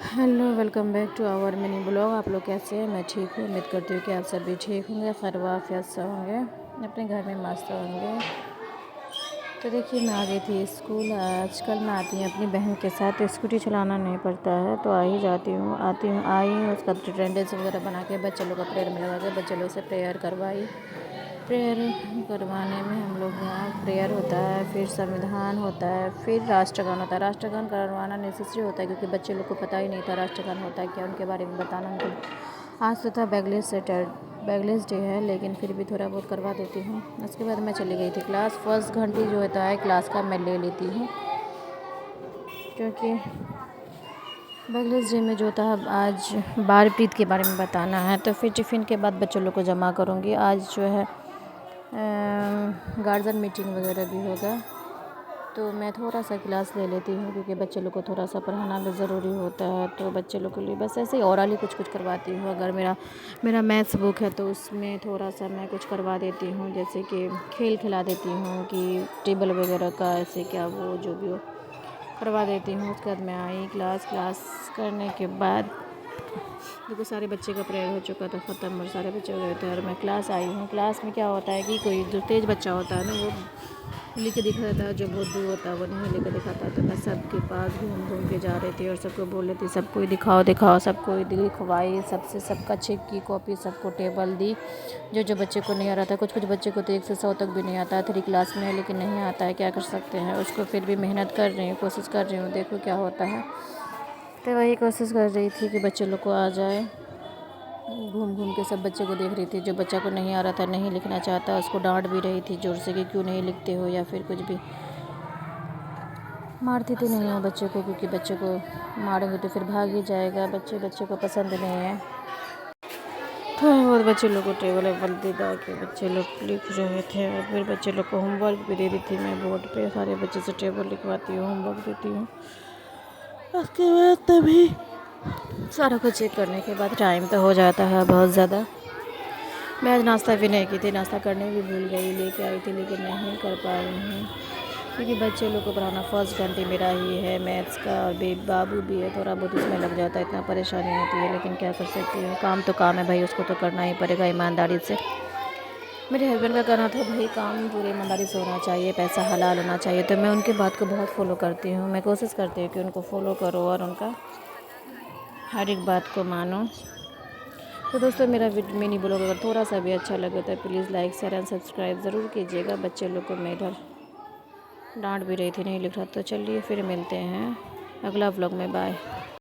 Hello, welcome back to our mini blog. आप लोग कैसे हैं? मैं ठीक हूँ। उम्मीद करती हूँ कि आप सभी ठीक होंगे, खैर वाफियत से होंगे, अपने घर में मस्त होंगे। तो देखिए, मैं आ गई थी स्कूल। आजकल मैं आती हूँ अपनी बहन के साथ, स्कूटी चलाना नहीं पड़ता है तो आ ही जाती हूँ। आई हूँ, उसका अटेंडेंस वगैरह बना के बच्चे लोग का प्रेयर में लगा के बच्चे लोग से प्रेयर करवाई। प्रेयर करवाने में हम लोग यहाँ प्रेयर होता है, फिर संविधान होता है, फिर राष्ट्रगान होता है। राष्ट्रगान करवाना नेसेसरी होता है क्योंकि बच्चे लोग को पता ही नहीं था राष्ट्रगान होता है क्या, उनके बारे में बताना उनको। आज तो था बैगलेस डे है, लेकिन फिर भी थोड़ा बहुत करवा देती हूँ। उसके बाद मैं चली गई थी क्लास। फर्स्ट घंटी जो होता है क्लास का मैं ले लेती हूँ, क्योंकि बैगलेस डे में जो था आज बाल प्रीत के बारे में बताना है। तो फिर टिफ़िन के बाद बच्चों लोग को जमा करूँगी। आज जो है गार्जियन मीटिंग वगैरह भी होगा, तो मैं थोड़ा सा क्लास ले लेती हूँ क्योंकि बच्चे लोग को थोड़ा सा पढ़ाना भी ज़रूरी होता है। तो बच्चे लोग के लिए बस ऐसे ही ओरली कुछ करवाती हूँ। अगर मेरा मैथ्स बुक है तो उसमें थोड़ा सा मैं कुछ करवा देती हूँ, जैसे कि खेल खिला देती हूँ कि टेबल वगैरह का ऐसे क्या वो जो भी हो करवा देती हूँ। उसके बाद मैं आई क्लास करने के बाद देखो सारे बच्चे का प्रेयर हो चुका था ख़त्म और सारे बच्चे हो गए थे और मैं क्लास आई हूँ। क्लास में क्या होता है कि कोई जो तेज़ बच्चा होता है ना, वो लिख के दिखाता है, जो बहुत दूर होता है वो नहीं लिख के दिखाता। तो मैं सबके पास घूम के जा रही थी और सबको बोल रही थी सबको दिखाओ, सबको दिखवाई, सबसे सबका चेक की कॉपी, सबको टेबल दी। जो बच्चे को नहीं आ रहा था, कुछ बच्चे को तो 1 से 100 तक भी नहीं आता है, 3 क्लास में है लेकिन नहीं आता है, क्या कर सकते हैं उसको। फिर भी मेहनत कर रही हूँ, कोशिश कर रही हूँ, देखो क्या होता है। तो वही कोशिश कर रही थी कि बच्चे लोग को आ जाए। घूम के सब बच्चे को देख रही थी। जो बच्चा को नहीं आ रहा था, नहीं लिखना चाहता, उसको डांट भी रही थी ज़ोर से कि क्यों नहीं लिखते हो, या फिर कुछ भी। मारती तो नहीं हूँ बच्चे को, क्योंकि बच्चे को मारोगे तो फिर भाग ही जाएगा। बच्चे को पसंद नहीं है। थोड़ा बहुत बच्चे लोग को टेबल वेबल दे दा के बच्चे लोग लिख रहे थे और फिर बच्चे लोग को होमवर्क भी दे दी थी। मैं बोर्ड पे सारे बच्चे से टेबल लिखवाती हूँ, होमवर्क देती हूँ। उसके बाद तभी सारा कुछ चेक करने के बाद टाइम तो हो जाता है बहुत ज़्यादा। मैं आज नाश्ता भी नहीं की थी, नाश्ता करने भी भूल गई, लेके आई थी लेकिन नहीं कर पा रही हूँ क्योंकि बच्चे लोग को पढ़ाना फर्स्ट घंटे मेरा ही है मैथ्स का, और बाबू भी है, थोड़ा बहुत उसमें लग जाता है, इतना परेशानी होती है लेकिन क्या कर सकती हूँ। काम तो काम है भाई, उसको तो करना ही पड़ेगा ईमानदारी से। मेरे हस्बैंड का कहना था भाई काम पूरी ईमानदारी से होना चाहिए, पैसा हलाल होना चाहिए, तो मैं उनकी बात को बहुत फॉलो करती हूँ। मैं कोशिश करती हूँ कि उनको फॉलो करो और उनका हर एक बात को मानो। तो दोस्तों, मेरा मिनी ब्लॉग अगर थोड़ा सा भी अच्छा लगे तो please like share and subscribe ज़रूर कीजिएगा। बच्चे लोग को मैं इधर डांट भी रही थी, नहीं लिख रहा। तो चलिए फिर मिलते हैं अगला ब्लॉग में, बाय।